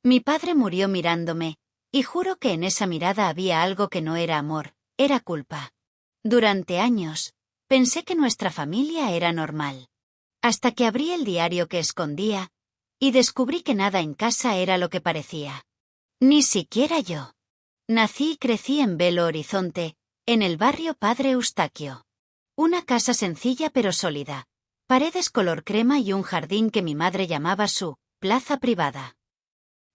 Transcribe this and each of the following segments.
Mi padre murió mirándome, y juro que en esa mirada había algo que no era amor, era culpa. Durante años, pensé que nuestra familia era normal. Hasta que abrí el diario que escondía, y descubrí que nada en casa era lo que parecía. Ni siquiera yo. Nací y crecí en Belo Horizonte, en el barrio Padre Eustaquio. Una casa sencilla pero sólida, paredes color crema y un jardín que mi madre llamaba su plaza privada.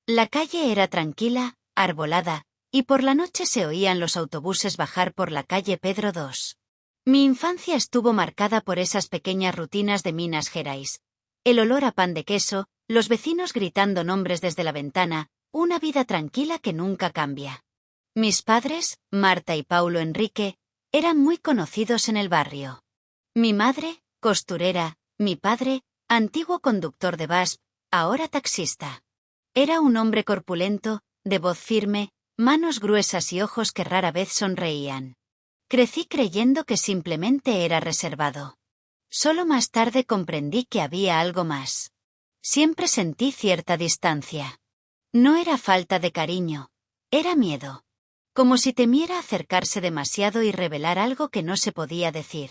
La calle era tranquila, arbolada, y por la noche se oían los autobuses bajar por la calle Pedro II. Mi infancia estuvo marcada por esas pequeñas rutinas de Minas Gerais. El olor a pan de queso, los vecinos gritando nombres desde la ventana, una vida tranquila que nunca cambia. Mis padres, Marta y Paulo Enrique, eran muy conocidos en el barrio. Mi madre, costurera, mi padre, antiguo conductor de bus, ahora taxista. Era un hombre corpulento, de voz firme, manos gruesas y ojos que rara vez sonreían. Crecí creyendo que simplemente era reservado. Solo más tarde comprendí que había algo más. Siempre sentí cierta distancia. No era falta de cariño, era miedo. Como si temiera acercarse demasiado y revelar algo que no se podía decir.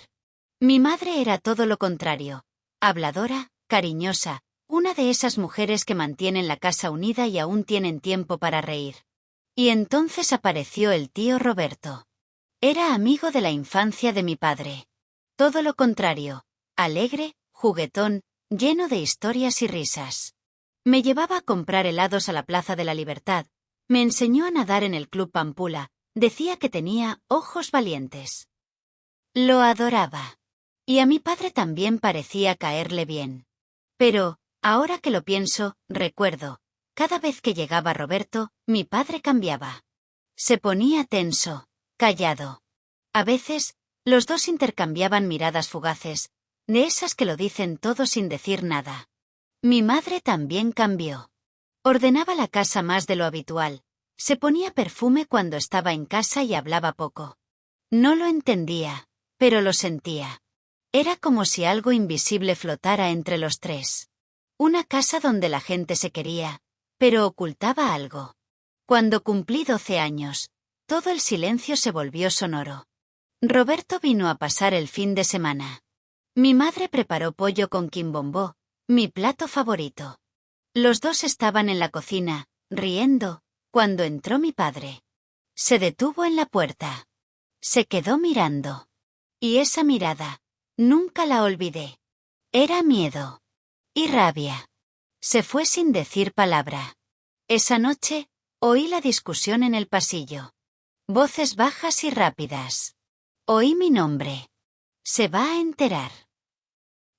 Mi madre era todo lo contrario, habladora, cariñosa, una de esas mujeres que mantienen la casa unida y aún tienen tiempo para reír. Y entonces apareció el tío Roberto. Era amigo de la infancia de mi padre. Todo lo contrario, alegre, juguetón, lleno de historias y risas. Me llevaba a comprar helados a la Plaza de la Libertad, me enseñó a nadar en el Club Pampula, decía que tenía ojos valientes. Lo adoraba. Y a mi padre también parecía caerle bien. Pero, ahora que lo pienso, recuerdo, cada vez que llegaba Roberto, mi padre cambiaba. Se ponía tenso, callado. A veces, los dos intercambiaban miradas fugaces, de esas que lo dicen todo sin decir nada. Mi madre también cambió. Ordenaba la casa más de lo habitual, se ponía perfume cuando estaba en casa y hablaba poco. No lo entendía, pero lo sentía. Era como si algo invisible flotara entre los tres. Una casa donde la gente se quería, pero ocultaba algo. Cuando cumplí 12 años, todo el silencio se volvió sonoro. Roberto vino a pasar el fin de semana. Mi madre preparó pollo con quimbombó, mi plato favorito. Los dos estaban en la cocina, riendo, cuando entró mi padre. Se detuvo en la puerta. Se quedó mirando. Y esa mirada, nunca la olvidé. Era miedo. Y rabia. Se fue sin decir palabra. Esa noche, oí la discusión en el pasillo. Voces bajas y rápidas. Oí mi nombre. Se va a enterar.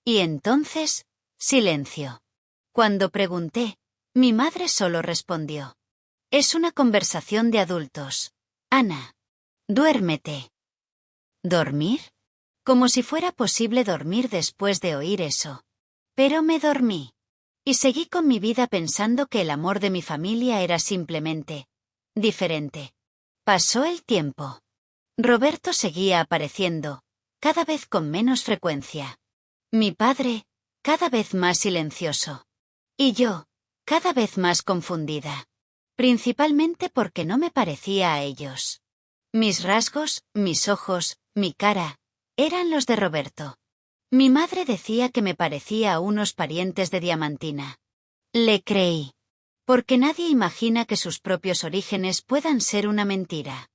Y entonces, silencio. Cuando pregunté, mi madre solo respondió. Es una conversación de adultos. Ana. Duérmete. ¿Dormir? Como si fuera posible dormir después de oír eso. Pero me dormí. Y seguí con mi vida pensando que el amor de mi familia era simplemente diferente. Pasó el tiempo. Roberto seguía apareciendo, cada vez con menos frecuencia. Mi padre, cada vez más silencioso. Y yo, cada vez más confundida. Principalmente porque no me parecía a ellos. Mis rasgos, mis ojos, mi cara, eran los de Roberto. Mi madre decía que me parecía a unos parientes de Diamantina. Le creí. Porque nadie imagina que sus propios orígenes puedan ser una mentira.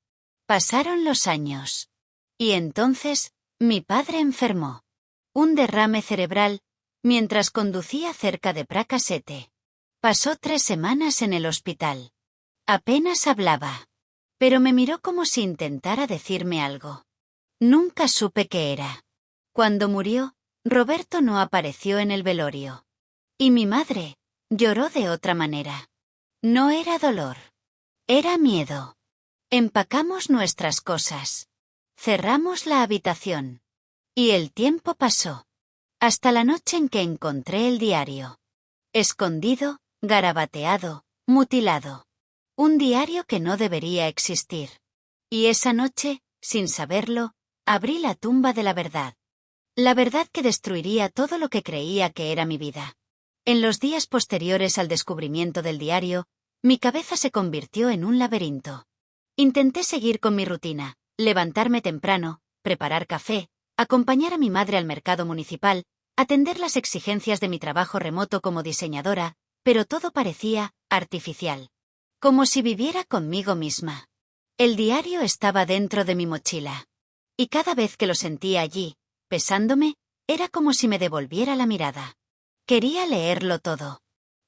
Pasaron los años. Y entonces, mi padre enfermó. Un derrame cerebral, mientras conducía cerca de Pracasete. Pasó 3 semanas en el hospital. Apenas hablaba. Pero me miró como si intentara decirme algo. Nunca supe qué era. Cuando murió, Roberto no apareció en el velorio. Y mi madre lloró de otra manera. No era dolor. Era miedo. Empacamos nuestras cosas. Cerramos la habitación. Y el tiempo pasó. Hasta la noche en que encontré el diario. Escondido, garabateado, mutilado. Un diario que no debería existir. Y esa noche, sin saberlo, abrí la tumba de la verdad. La verdad que destruiría todo lo que creía que era mi vida. En los días posteriores al descubrimiento del diario, Mi cabeza se convirtió en un laberinto. Intenté seguir con mi rutina, levantarme temprano, preparar café, acompañar a mi madre al mercado municipal, atender las exigencias de mi trabajo remoto como diseñadora, pero todo parecía artificial. Como si viviera conmigo misma. El diario estaba dentro de mi mochila. Y cada vez que lo sentía allí, pesándome, era como si me devolviera la mirada. Quería leerlo todo.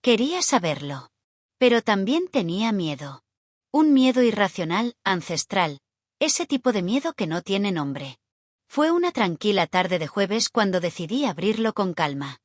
Quería saberlo. Pero también tenía miedo. Un miedo irracional, ancestral. Ese tipo de miedo que no tiene nombre. Fue una tranquila tarde de jueves cuando decidí abrirlo con calma.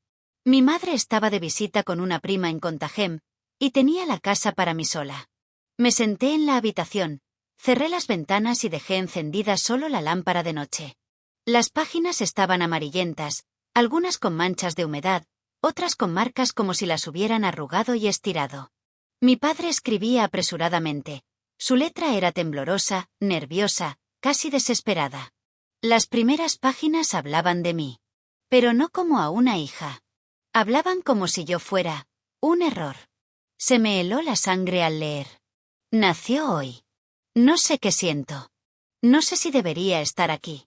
Mi madre estaba de visita con una prima en Contagem, y tenía la casa para mí sola. Me senté en la habitación, cerré las ventanas y dejé encendida solo la lámpara de noche. Las páginas estaban amarillentas, algunas con manchas de humedad, otras con marcas como si las hubieran arrugado y estirado. Mi padre escribía apresuradamente. Su letra era temblorosa, nerviosa, casi desesperada. Las primeras páginas hablaban de mí. Pero no como a una hija. Hablaban como si yo fuera un error. Se me heló la sangre al leer. Nació hoy. No sé qué siento. No sé si debería estar aquí.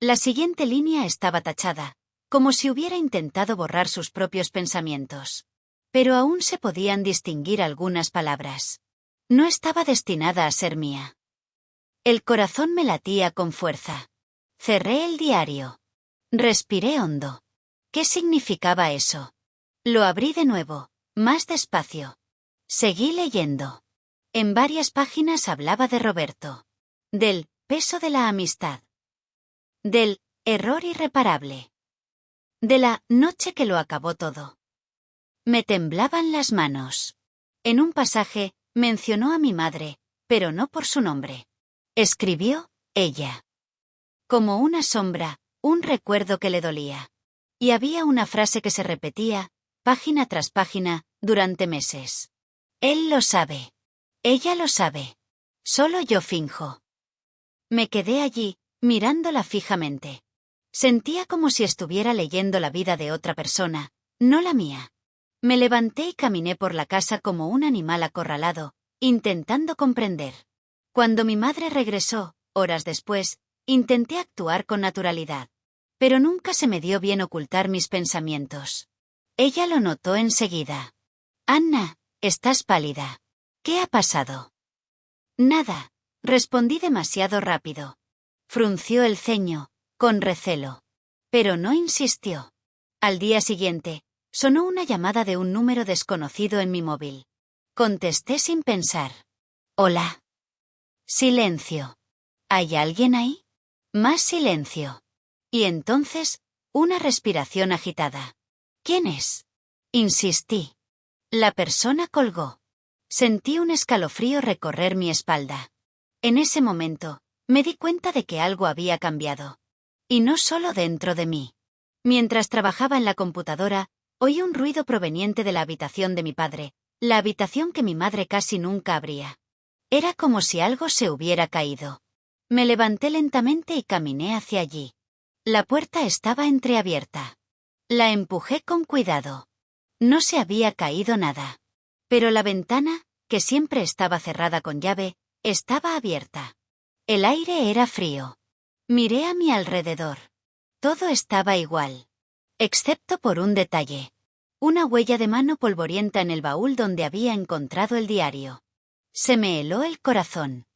La siguiente línea estaba tachada, como si hubiera intentado borrar sus propios pensamientos. Pero aún se podían distinguir algunas palabras. No estaba destinada a ser mía. El corazón me latía con fuerza. Cerré el diario. Respiré hondo. ¿Qué significaba eso? Lo abrí de nuevo, más despacio. Seguí leyendo. En varias páginas hablaba de Roberto. Del peso de la amistad. Del error irreparable. De la noche que lo acabó todo. Me temblaban las manos. En un pasaje, mencionó a mi madre, pero no por su nombre. Escribió, ella. Como una sombra, un recuerdo que le dolía. Y había una frase que se repetía, página tras página, durante meses. Él lo sabe. Ella lo sabe. Solo yo finjo. Me quedé allí, mirándola fijamente. Sentía como si estuviera leyendo la vida de otra persona, no la mía. Me levanté y caminé por la casa como un animal acorralado, intentando comprender. Cuando mi madre regresó, horas después, intenté actuar con naturalidad. Pero nunca se me dio bien ocultar mis pensamientos. Ella lo notó enseguida. Anna, estás pálida. ¿Qué ha pasado? Nada, respondí demasiado rápido. Frunció el ceño, con recelo. Pero no insistió. Al día siguiente, sonó una llamada de un número desconocido en mi móvil. Contesté sin pensar. Hola. Silencio. ¿Hay alguien ahí? Más silencio. Y entonces, una respiración agitada. ¿Quién es? Insistí. La persona colgó. Sentí un escalofrío recorrer mi espalda. En ese momento, me di cuenta de que algo había cambiado. Y no solo dentro de mí. Mientras trabajaba en la computadora, oí un ruido proveniente de la habitación de mi padre, la habitación que mi madre casi nunca abría. Era como si algo se hubiera caído. Me levanté lentamente y caminé hacia allí. La puerta estaba entreabierta. La empujé con cuidado. No se había caído nada. Pero la ventana, que siempre estaba cerrada con llave, estaba abierta. El aire era frío. Miré a mi alrededor. Todo estaba igual. Excepto por un detalle. Una huella de mano polvorienta en el baúl donde había encontrado el diario. Se me heló el corazón.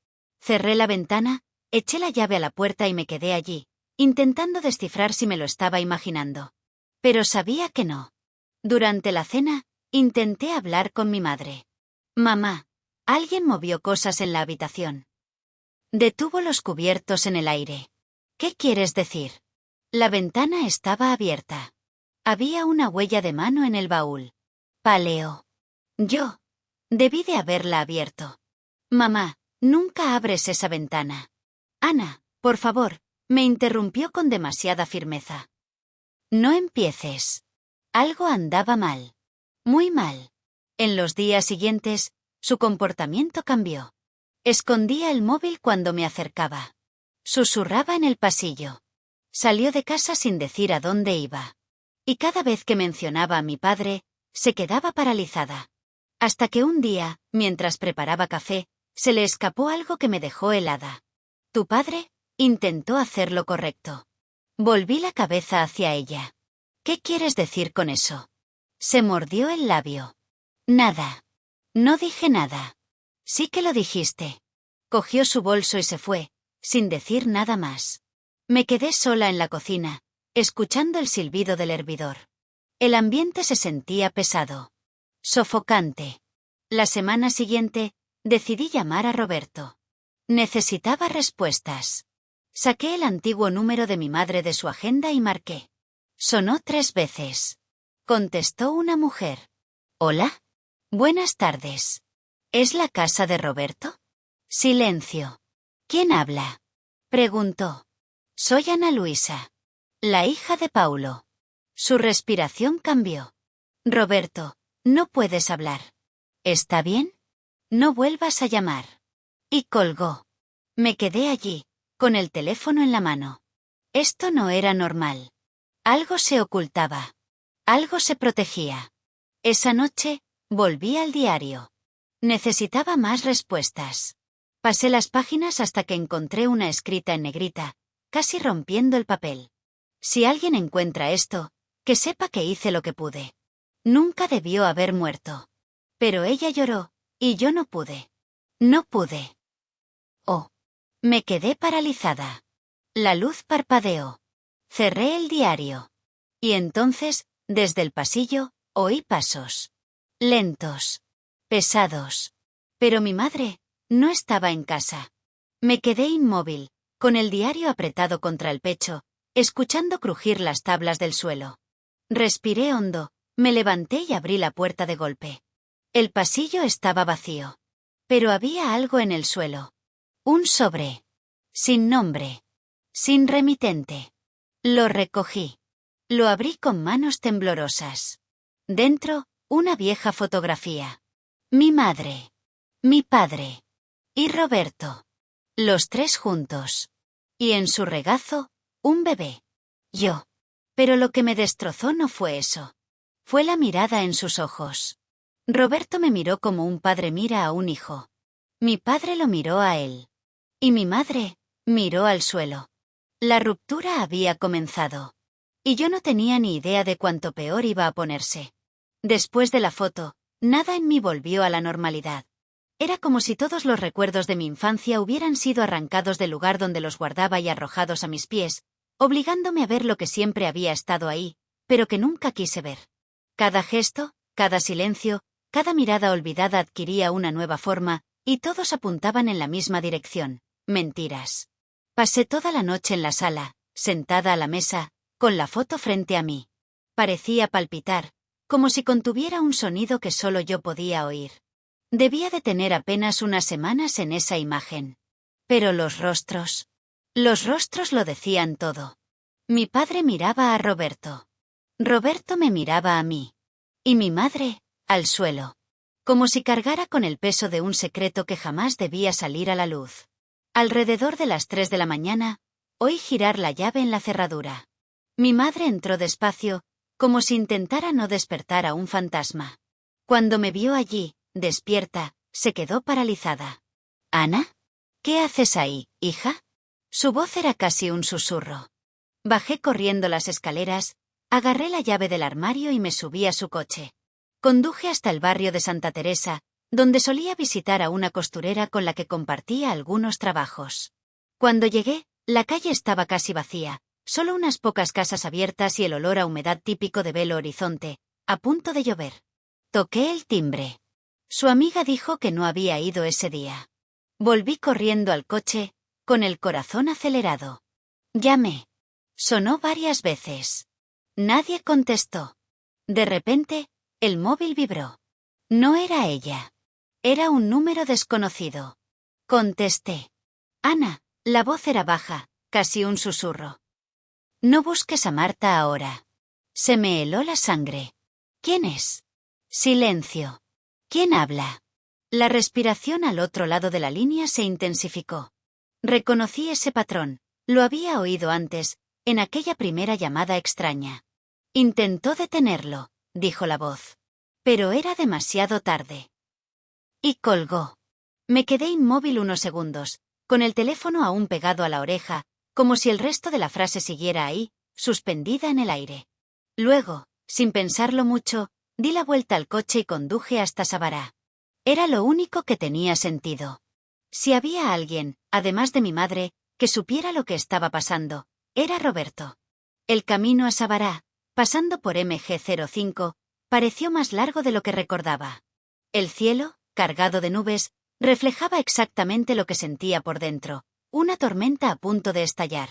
Cerré la ventana, eché la llave a la puerta y me quedé allí, intentando descifrar si me lo estaba imaginando. Pero sabía que no. Durante la cena, intenté hablar con mi madre. Mamá, alguien movió cosas en la habitación. Detuvo los cubiertos en el aire. ¿Qué quieres decir? La ventana estaba abierta. Había una huella de mano en el baúl. Paleó. Yo. Debí de haberla abierto. Mamá, nunca abres esa ventana. Ana, por favor, me interrumpió con demasiada firmeza. No empieces. Algo andaba mal. Muy mal. En los días siguientes, su comportamiento cambió. Escondía el móvil cuando me acercaba. Susurraba en el pasillo. Salió de casa sin decir a dónde iba. Y cada vez que mencionaba a mi padre, se quedaba paralizada. Hasta que un día, mientras preparaba café, se le escapó algo que me dejó helada. «¿Tu padre?» Intentó hacer lo correcto. Volví la cabeza hacia ella. «¿Qué quieres decir con eso?» Se mordió el labio. «Nada. No dije nada». «Sí que lo dijiste». Cogió su bolso y se fue, sin decir nada más. Me quedé sola en la cocina, escuchando el silbido del hervidor. El ambiente se sentía pesado. Sofocante. La semana siguiente, decidí llamar a Roberto. Necesitaba respuestas. Saqué el antiguo número de mi madre de su agenda y marqué. Sonó 3 veces. Contestó una mujer. «Hola. Buenas tardes. ¿Es la casa de Roberto?» Silencio. «¿Quién habla?» Preguntó. «Soy Ana Luisa, la hija de Paulo». Su respiración cambió. «Roberto, no puedes hablar. ¿Está bien? No vuelvas a llamar». Y colgó. Me quedé allí, con el teléfono en la mano. Esto no era normal. Algo se ocultaba. Algo se protegía. Esa noche, volví al diario. Necesitaba más respuestas. Pasé las páginas hasta que encontré una escrita en negrita, casi rompiendo el papel. «Si alguien encuentra esto, que sepa que hice lo que pude. Nunca debió haber muerto». Pero ella lloró, y yo no pude. No pude. Oh. Me quedé paralizada. La luz parpadeó. Cerré el diario. Y entonces, desde el pasillo, oí pasos. Lentos. Pesados. Pero mi madre no estaba en casa. Me quedé inmóvil, con el diario apretado contra el pecho, escuchando crujir las tablas del suelo. Respiré hondo, me levanté y abrí la puerta de golpe. El pasillo estaba vacío. Pero había algo en el suelo. Un sobre. Sin nombre. Sin remitente. Lo recogí. Lo abrí con manos temblorosas. Dentro, una vieja fotografía. Mi madre. Mi padre. Y Roberto. Los 3 juntos. Y en su regazo, un bebé. Yo. Pero lo que me destrozó no fue eso. Fue la mirada en sus ojos. Roberto me miró como un padre mira a un hijo. Mi padre lo miró a él. Y mi madre miró al suelo. La ruptura había comenzado. Y yo no tenía ni idea de cuánto peor iba a ponerse. Después de la foto, nada en mí volvió a la normalidad. Era como si todos los recuerdos de mi infancia hubieran sido arrancados del lugar donde los guardaba y arrojados a mis pies, obligándome a ver lo que siempre había estado ahí, pero que nunca quise ver. Cada gesto, cada silencio, cada mirada olvidada adquiría una nueva forma, y todos apuntaban en la misma dirección. Mentiras. Pasé toda la noche en la sala, sentada a la mesa, con la foto frente a mí. Parecía palpitar, como si contuviera un sonido que solo yo podía oír. Debía de tener apenas unas semanas en esa imagen. Pero los rostros lo decían todo. Mi padre miraba a Roberto. Roberto me miraba a mí. Y mi madre, al suelo. Como si cargara con el peso de un secreto que jamás debía salir a la luz. Alrededor de las 3 de la mañana, oí girar la llave en la cerradura. Mi madre entró despacio, como si intentara no despertar a un fantasma. Cuando me vio allí, despierta, se quedó paralizada. «¿Ana? ¿Qué haces ahí, hija?» Su voz era casi un susurro. Bajé corriendo las escaleras, agarré la llave del armario y me subí a su coche. Conduje hasta el barrio de Santa Teresa, donde solía visitar a una costurera con la que compartía algunos trabajos. Cuando llegué, la calle estaba casi vacía, solo unas pocas casas abiertas y el olor a humedad típico de Belo Horizonte, a punto de llover. Toqué el timbre. Su amiga dijo que no había ido ese día. Volví corriendo al coche, con el corazón acelerado. Llamé. Sonó varias veces. Nadie contestó. De repente, el móvil vibró. No era ella. Era un número desconocido. Contesté. «Ana», la voz era baja, casi un susurro. «No busques a Marta ahora». Se me heló la sangre. «¿Quién es?» Silencio. «¿Quién habla?» La respiración al otro lado de la línea se intensificó. Reconocí ese patrón. Lo había oído antes, en aquella primera llamada extraña. «Intentó detenerlo», dijo la voz. Pero era demasiado tarde. Y colgó. Me quedé inmóvil unos segundos, con el teléfono aún pegado a la oreja, como si el resto de la frase siguiera ahí, suspendida en el aire. Luego, sin pensarlo mucho, di la vuelta al coche y conduje hasta Sabará. Era lo único que tenía sentido. Si había alguien, además de mi madre, que supiera lo que estaba pasando, era Roberto. El camino a Sabará, pasando por MG05, pareció más largo de lo que recordaba. El cielo, cargado de nubes, reflejaba exactamente lo que sentía por dentro, una tormenta a punto de estallar.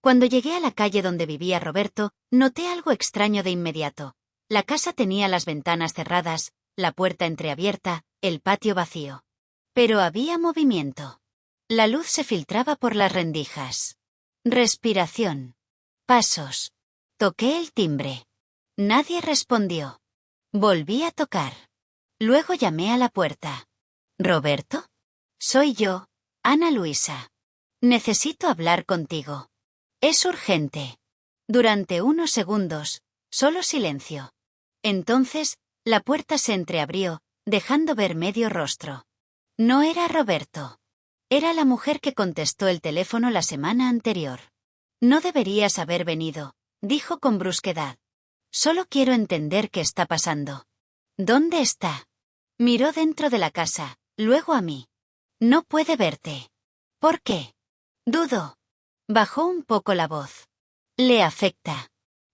Cuando llegué a la calle donde vivía Roberto, noté algo extraño de inmediato. La casa tenía las ventanas cerradas, la puerta entreabierta, el patio vacío. Pero había movimiento. La luz se filtraba por las rendijas. Respiración. Pasos. Toqué el timbre. Nadie respondió. Volví a tocar. Luego llamé a la puerta. ¿Roberto? Soy yo, Ana Luisa. Necesito hablar contigo. Es urgente. Durante unos segundos, solo silencio. Entonces, la puerta se entreabrió, dejando ver medio rostro. No era Roberto. Era la mujer que contestó el teléfono la semana anterior. No deberías haber venido, dijo con brusquedad. Solo quiero entender qué está pasando. ¿Dónde está? Miró dentro de la casa, luego a mí. No puede verte. ¿Por qué? Dudo. Bajó un poco la voz. Le afecta.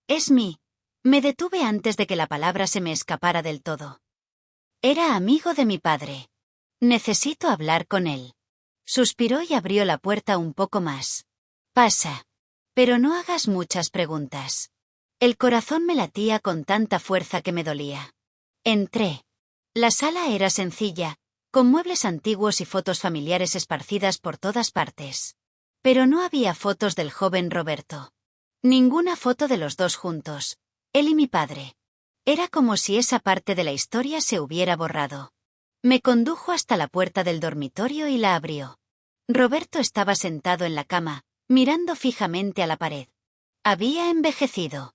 Es mí. Me detuve antes de que la palabra se me escapara del todo. Era amigo de mi padre. Necesito hablar con él. Suspiró y abrió la puerta un poco más. Pasa. Pero no hagas muchas preguntas. El corazón me latía con tanta fuerza que me dolía. Entré. La sala era sencilla, con muebles antiguos y fotos familiares esparcidas por todas partes. Pero no había fotos del joven Roberto. Ninguna foto de los dos juntos, él y mi padre. Era como si esa parte de la historia se hubiera borrado. Me condujo hasta la puerta del dormitorio y la abrió. Roberto estaba sentado en la cama, mirando fijamente a la pared. Había envejecido.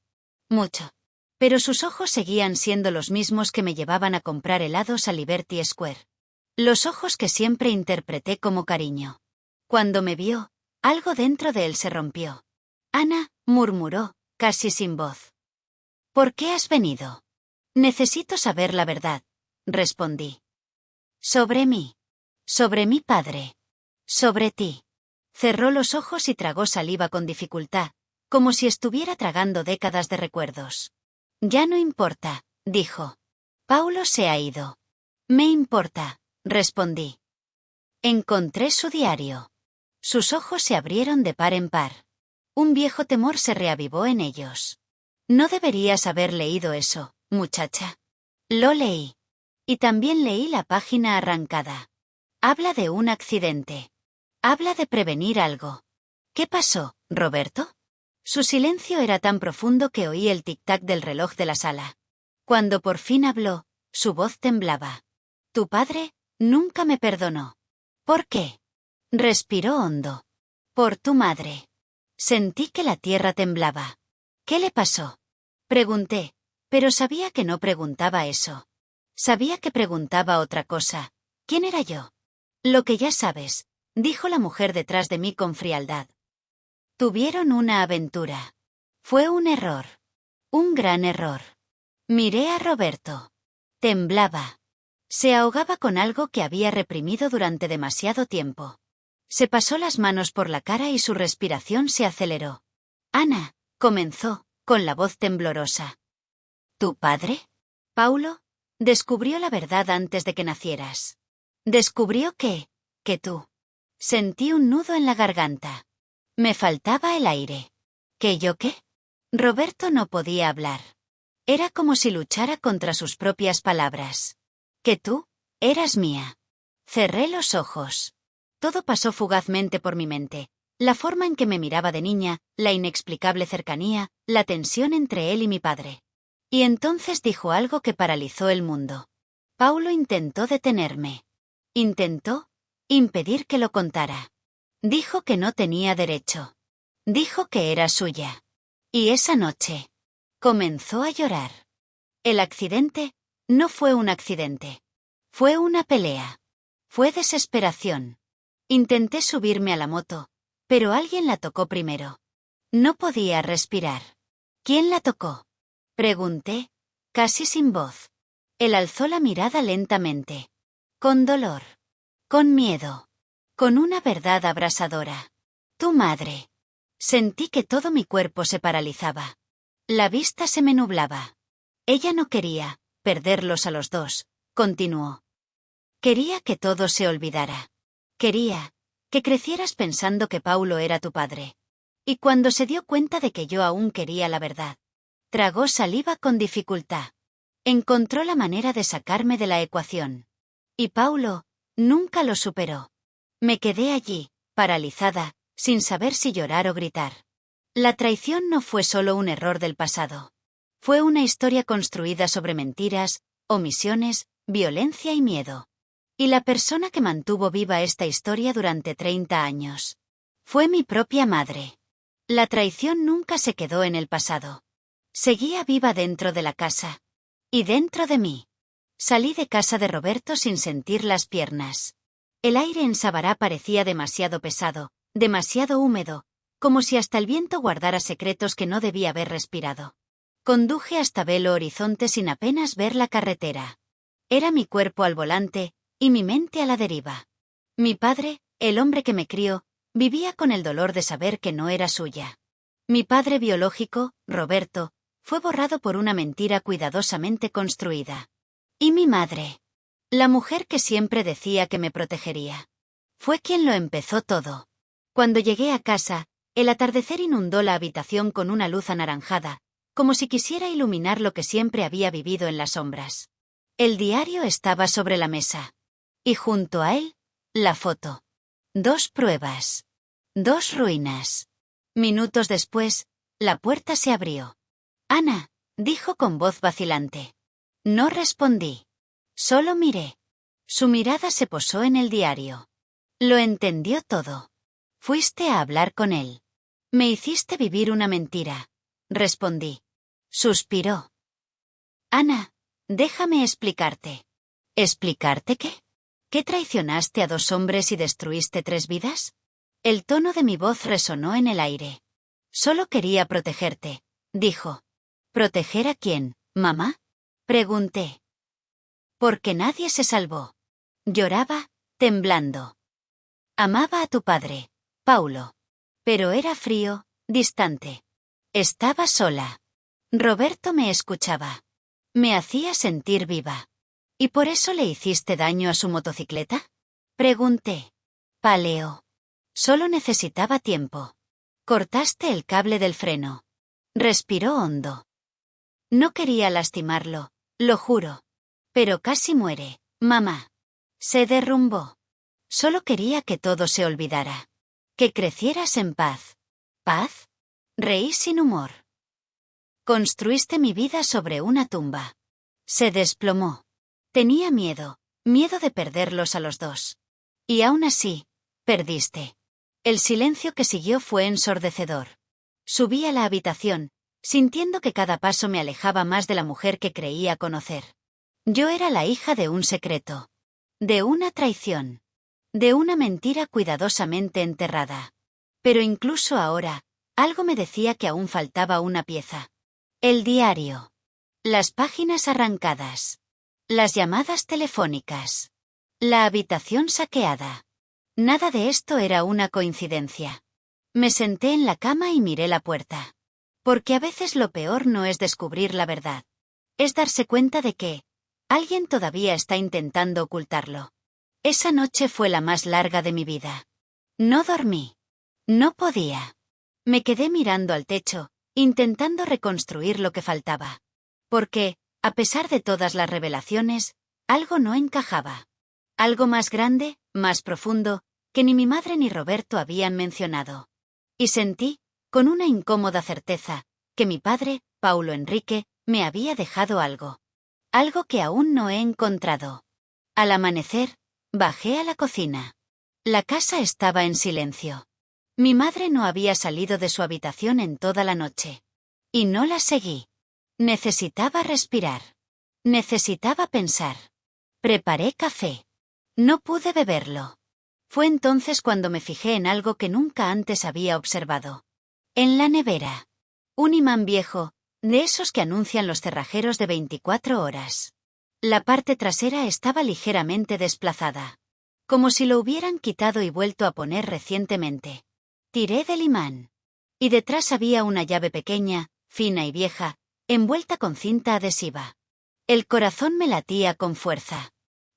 Mucho. Pero sus ojos seguían siendo los mismos que me llevaban a comprar helados a Liberty Square. Los ojos que siempre interpreté como cariño. Cuando me vio, algo dentro de él se rompió. Ana, murmuró, casi sin voz. ¿Por qué has venido? Necesito saber la verdad, respondí. Sobre mí. Sobre mi padre. Sobre ti. Cerró los ojos y tragó saliva con dificultad, como si estuviera tragando décadas de recuerdos. Ya no importa, dijo. Paulo se ha ido. Me importa, respondí. Encontré su diario. Sus ojos se abrieron de par en par. Un viejo temor se reavivó en ellos. No deberías haber leído eso, muchacha. Lo leí. Y también leí la página arrancada. Habla de un accidente. Habla de prevenir algo. ¿Qué pasó, Roberto? Su silencio era tan profundo que oí el tic-tac del reloj de la sala. Cuando por fin habló, su voz temblaba. Tu padre nunca me perdonó. ¿Por qué? Respiró hondo. Por tu madre. Sentí que la tierra temblaba. ¿Qué le pasó? Pregunté, pero sabía que no preguntaba eso. Sabía que preguntaba otra cosa. ¿Quién era yo? Lo que ya sabes, dijo la mujer detrás de mí con frialdad. Tuvieron una aventura. Fue un error. Un gran error. Miré a Roberto. Temblaba. Se ahogaba con algo que había reprimido durante demasiado tiempo. Se pasó las manos por la cara y su respiración se aceleró. Ana, comenzó, con la voz temblorosa. ¿Tu padre? Paulo, descubrió la verdad antes de que nacieras. Descubrió que tú. Sentí un nudo en la garganta. Me faltaba el aire. ¿Que yo qué? Roberto no podía hablar. Era como si luchara contra sus propias palabras. Que tú eras mía. Cerré los ojos. Todo pasó fugazmente por mi mente. La forma en que me miraba de niña, la inexplicable cercanía, la tensión entre él y mi padre. Y entonces dijo algo que paralizó el mundo. Paulo intentó detenerme. Intentó impedir que lo contara. Dijo que no tenía derecho. Dijo que era suya. Y esa noche comenzó a llorar. El accidente no fue un accidente. Fue una pelea. Fue desesperación. Intenté subirme a la moto, pero alguien la tocó primero. No podía respirar. ¿Quién la tocó? Pregunté, casi sin voz. Él alzó la mirada lentamente. Con dolor. Con miedo. Con una verdad abrasadora. Tu madre. Sentí que todo mi cuerpo se paralizaba. La vista se me nublaba. Ella no quería perderlos a los dos, continuó. Quería que todo se olvidara. Quería que crecieras pensando que Paulo era tu padre. Y cuando se dio cuenta de que yo aún quería la verdad, tragó saliva con dificultad. Encontró la manera de sacarme de la ecuación. Y Paulo nunca lo superó. Me quedé allí, paralizada, sin saber si llorar o gritar. La traición no fue solo un error del pasado. Fue una historia construida sobre mentiras, omisiones, violencia y miedo. Y la persona que mantuvo viva esta historia durante 30 años fue mi propia madre. La traición nunca se quedó en el pasado. Seguía viva dentro de la casa. Y dentro de mí. Salí de casa de Roberto sin sentir las piernas. El aire en Sabará parecía demasiado pesado, demasiado húmedo, como si hasta el viento guardara secretos que no debía haber respirado. Conduje hasta Belo Horizonte sin apenas ver la carretera. Era mi cuerpo al volante, y mi mente a la deriva. Mi padre, el hombre que me crió, vivía con el dolor de saber que no era suya. Mi padre biológico, Roberto, fue borrado por una mentira cuidadosamente construida. Y mi madre, la mujer que siempre decía que me protegería, fue quien lo empezó todo. Cuando llegué a casa, el atardecer inundó la habitación con una luz anaranjada, como si quisiera iluminar lo que siempre había vivido en las sombras. El diario estaba sobre la mesa. Y junto a él, la foto. 2 pruebas. 2 ruinas. Minutos después, la puerta se abrió. Ana, dijo con voz vacilante. No respondí. Solo miré. Su mirada se posó en el diario. Lo entendió todo. Fuiste a hablar con él. Me hiciste vivir una mentira. Respondí. Suspiró. Ana, déjame explicarte. ¿Explicarte qué? ¿Qué traicionaste a 2 hombres y destruiste 3 vidas? El tono de mi voz resonó en el aire. Solo quería protegerte, dijo. ¿Proteger a quién, mamá? Pregunté. Porque nadie se salvó. Lloraba, temblando. Amaba a tu padre, Paulo. Pero era frío, distante. Estaba sola. Roberto me escuchaba. Me hacía sentir viva. ¿Y por eso le hiciste daño a su motocicleta? Pregunté. Paleó. Solo necesitaba tiempo. Cortaste el cable del freno. Respiró hondo. No quería lastimarlo, lo juro. Pero casi muere, mamá. Se derrumbó. Solo quería que todo se olvidara. Que crecieras en paz. ¿Paz? Reí sin humor. Construiste mi vida sobre una tumba. Se desplomó. Tenía miedo, miedo de perderlos a los 2. Y aún así, perdiste. El silencio que siguió fue ensordecedor. Subí a la habitación, sintiendo que cada paso me alejaba más de la mujer que creía conocer. Yo era la hija de un secreto. De una traición. De una mentira cuidadosamente enterrada. Pero incluso ahora, algo me decía que aún faltaba una pieza. El diario. Las páginas arrancadas. Las llamadas telefónicas. La habitación saqueada. Nada de esto era una coincidencia. Me senté en la cama y miré la puerta. Porque a veces lo peor no es descubrir la verdad. Es darse cuenta de que alguien todavía está intentando ocultarlo. Esa noche fue la más larga de mi vida. No dormí. No podía. Me quedé mirando al techo, intentando reconstruir lo que faltaba. Porque, a pesar de todas las revelaciones, algo no encajaba. Algo más grande, más profundo, que ni mi madre ni Roberto habían mencionado. Y sentí, con una incómoda certeza, que mi padre, Paulo Enrique, me había dejado algo. Algo que aún no he encontrado. Al amanecer, bajé a la cocina. La casa estaba en silencio. Mi madre no había salido de su habitación en toda la noche. Y no la seguí. Necesitaba respirar. Necesitaba pensar. Preparé café. No pude beberlo. Fue entonces cuando me fijé en algo que nunca antes había observado. En la nevera. Un imán viejo, de esos que anuncian los cerrajeros de 24 horas. La parte trasera estaba ligeramente desplazada. Como si lo hubieran quitado y vuelto a poner recientemente. Tiré del imán. Y detrás había una llave pequeña, fina y vieja, envuelta con cinta adhesiva. El corazón me latía con fuerza.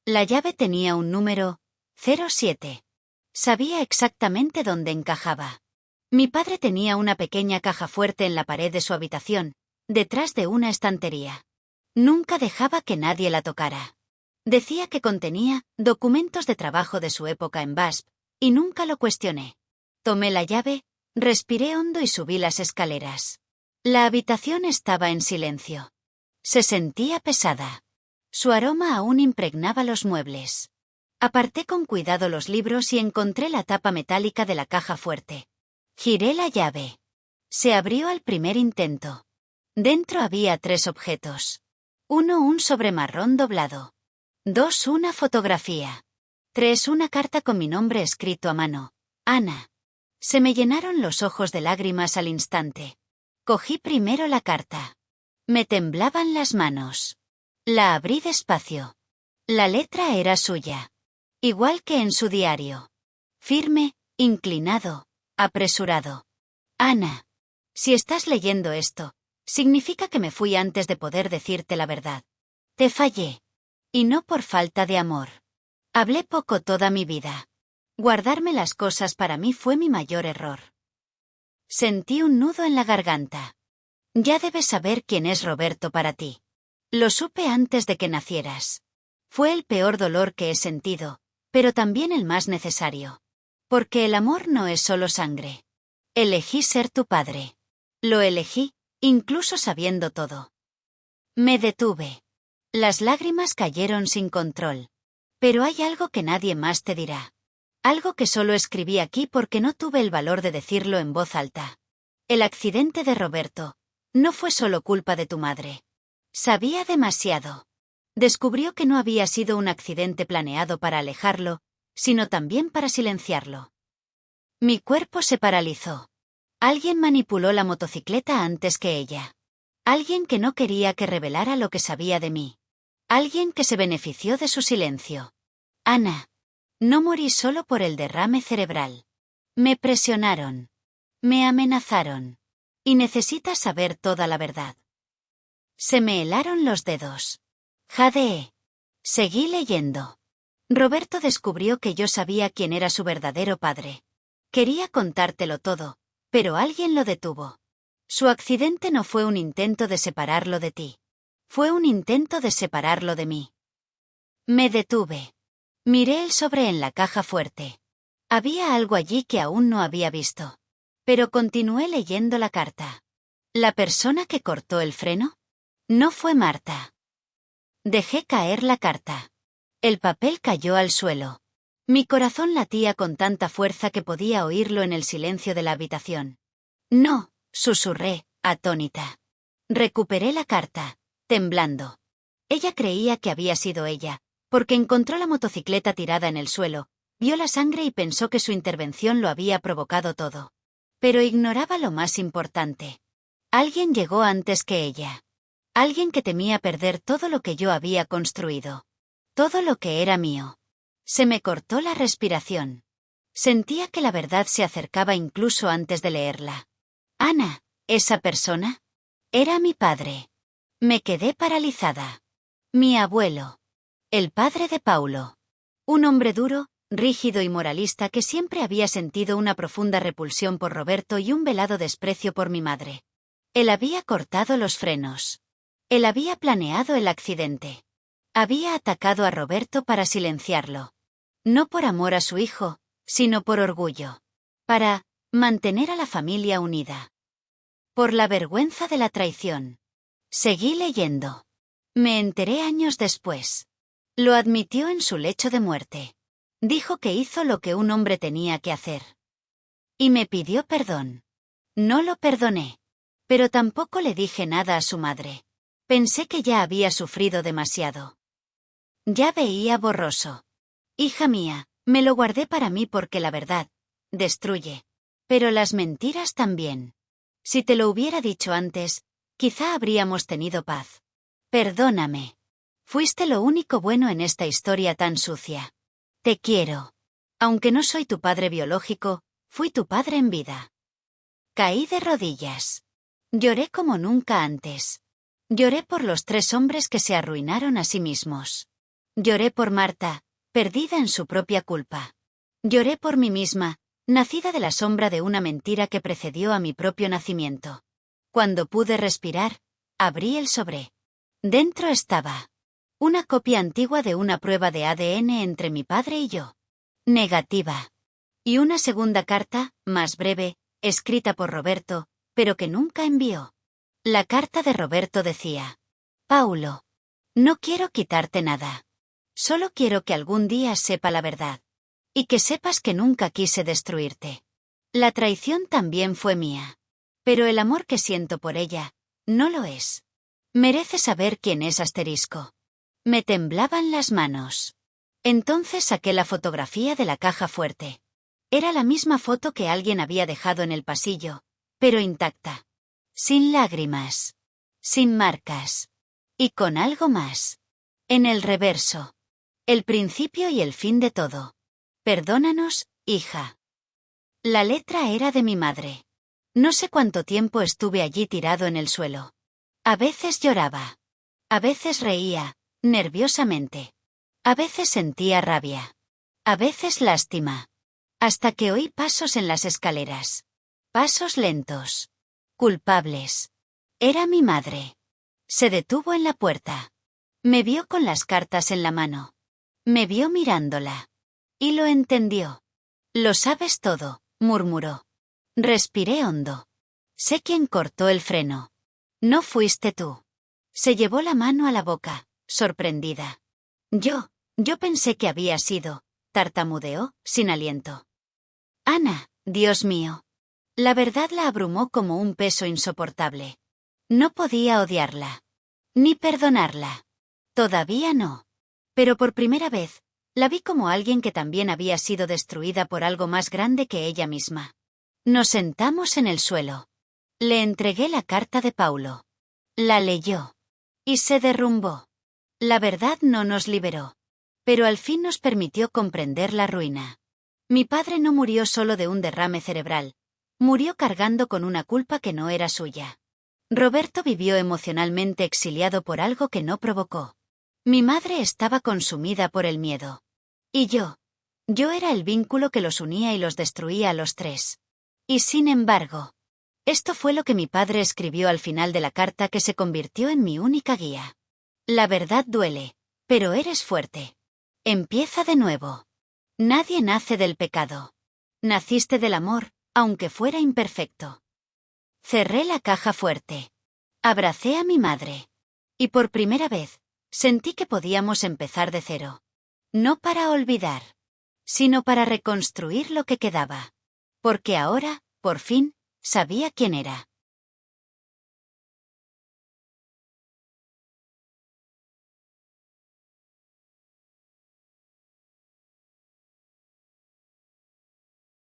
La llave tenía un número, 07. Sabía exactamente dónde encajaba. Mi padre tenía una pequeña caja fuerte en la pared de su habitación, detrás de una estantería. Nunca dejaba que nadie la tocara. Decía que contenía documentos de trabajo de su época en BASF, y nunca lo cuestioné. Tomé la llave, respiré hondo y subí las escaleras. La habitación estaba en silencio. Se sentía pesada. Su aroma aún impregnaba los muebles. Aparté con cuidado los libros y encontré la tapa metálica de la caja fuerte. Giré la llave. Se abrió al primer intento. Dentro había 3 objetos. 1, un sobre marrón doblado. 2, una fotografía. 3, una carta con mi nombre escrito a mano. Ana. Se me llenaron los ojos de lágrimas al instante. Cogí primero la carta. Me temblaban las manos. La abrí despacio. La letra era suya. Igual que en su diario. Firme, inclinado, apresurado. Ana. Si estás leyendo esto, significa que me fui antes de poder decirte la verdad. Te fallé. Y no por falta de amor. Hablé poco toda mi vida. Guardarme las cosas para mí fue mi mayor error. Sentí un nudo en la garganta. Ya debes saber quién es Roberto para ti. Lo supe antes de que nacieras. Fue el peor dolor que he sentido, pero también el más necesario. Porque el amor no es solo sangre. Elegí ser tu padre. Lo elegí, incluso sabiendo todo. Me detuve. Las lágrimas cayeron sin control. Pero hay algo que nadie más te dirá. Algo que solo escribí aquí porque no tuve el valor de decirlo en voz alta. El accidente de Roberto no fue solo culpa de tu madre. Sabía demasiado. Descubrió que no había sido un accidente planeado para alejarlo, sino también para silenciarlo. Mi cuerpo se paralizó. Alguien manipuló la motocicleta antes que ella. Alguien que no quería que revelara lo que sabía de mí. Alguien que se benefició de su silencio. Ana. No morí solo por el derrame cerebral. Me presionaron. Me amenazaron. Y necesitas saber toda la verdad. Se me helaron los dedos. Jadeé. Seguí leyendo. Roberto descubrió que yo sabía quién era su verdadero padre. Quería contártelo todo, pero alguien lo detuvo. Su accidente no fue un intento de separarlo de ti. Fue un intento de separarlo de mí. Me detuve. Miré el sobre en la caja fuerte. Había algo allí que aún no había visto. Pero continué leyendo la carta. ¿La persona que cortó el freno? No fue Marta. Dejé caer la carta. El papel cayó al suelo. Mi corazón latía con tanta fuerza que podía oírlo en el silencio de la habitación. No, susurré, atónita. Recuperé la carta, temblando. Ella creía que había sido ella, porque encontró la motocicleta tirada en el suelo, vio la sangre y pensó que su intervención lo había provocado todo. Pero ignoraba lo más importante. Alguien llegó antes que ella. Alguien que temía perder todo lo que yo había construido. Todo lo que era mío. Se me cortó la respiración. Sentía que la verdad se acercaba incluso antes de leerla. Ana, esa persona, era mi padre. Me quedé paralizada. Mi abuelo. El padre de Paulo. Un hombre duro, rígido y moralista que siempre había sentido una profunda repulsión por Roberto y un velado desprecio por mi madre. Él había cortado los frenos. Él había planeado el accidente. Había atacado a Roberto para silenciarlo. No por amor a su hijo, sino por orgullo. Para mantener a la familia unida. Por la vergüenza de la traición. Seguí leyendo. Me enteré años después. Lo admitió en su lecho de muerte. Dijo que hizo lo que un hombre tenía que hacer. Y me pidió perdón. No lo perdoné. Pero tampoco le dije nada a su madre. Pensé que ya había sufrido demasiado. Ya veía borroso. Hija mía, me lo guardé para mí porque la verdad destruye. Pero las mentiras también. Si te lo hubiera dicho antes, quizá habríamos tenido paz. Perdóname. Fuiste lo único bueno en esta historia tan sucia. Te quiero. Aunque no soy tu padre biológico, fui tu padre en vida. Caí de rodillas. Lloré como nunca antes. Lloré por los 3 hombres que se arruinaron a sí mismos. Lloré por Marta, perdida en su propia culpa. Lloré por mí misma, nacida de la sombra de una mentira que precedió a mi propio nacimiento. Cuando pude respirar, abrí el sobre. Dentro estaba una copia antigua de una prueba de ADN entre mi padre y yo. Negativa. Y una segunda carta, más breve, escrita por Roberto, pero que nunca envió. La carta de Roberto decía: Paulo, no quiero quitarte nada. Solo quiero que algún día sepa la verdad. Y que sepas que nunca quise destruirte. La traición también fue mía. Pero el amor que siento por ella, no lo es. Merece saber quién es asterisco. Me temblaban las manos. Entonces saqué la fotografía de la caja fuerte. Era la misma foto que alguien había dejado en el pasillo, pero intacta. Sin lágrimas. Sin marcas. Y con algo más. En el reverso. El principio y el fin de todo. Perdónanos, hija. La letra era de mi madre. No sé cuánto tiempo estuve allí tirado en el suelo. A veces lloraba. A veces reía, nerviosamente. A veces sentía rabia. A veces lástima. Hasta que oí pasos en las escaleras. Pasos lentos. Culpables. Era mi madre. Se detuvo en la puerta. Me vio con las cartas en la mano. Me vio mirándola. Y lo entendió. Lo sabes todo, murmuró. Respiré hondo. Sé quién cortó el freno. No fuiste tú. Se llevó la mano a la boca, sorprendida. Yo pensé que había sido, tartamudeó, sin aliento. Ana, Dios mío. La verdad la abrumó como un peso insoportable. No podía odiarla. Ni perdonarla. Todavía no. Pero por primera vez, la vi como alguien que también había sido destruida por algo más grande que ella misma. Nos sentamos en el suelo. Le entregué la carta de Paulo. La leyó. Y se derrumbó. La verdad no nos liberó. Pero al fin nos permitió comprender la ruina. Mi padre no murió solo de un derrame cerebral. Murió cargando con una culpa que no era suya. Roberto vivió emocionalmente exiliado por algo que no provocó. Mi madre estaba consumida por el miedo. Y yo era el vínculo que los unía y los destruía a los 3. Y sin embargo, esto fue lo que mi padre escribió al final de la carta que se convirtió en mi única guía. La verdad duele, pero eres fuerte. Empieza de nuevo. Nadie nace del pecado. Naciste del amor, aunque fuera imperfecto. Cerré la caja fuerte. Abracé a mi madre. Y por primera vez, sentí que podíamos empezar de cero. No para olvidar, sino para reconstruir lo que quedaba. Porque ahora, por fin, sabía quién era.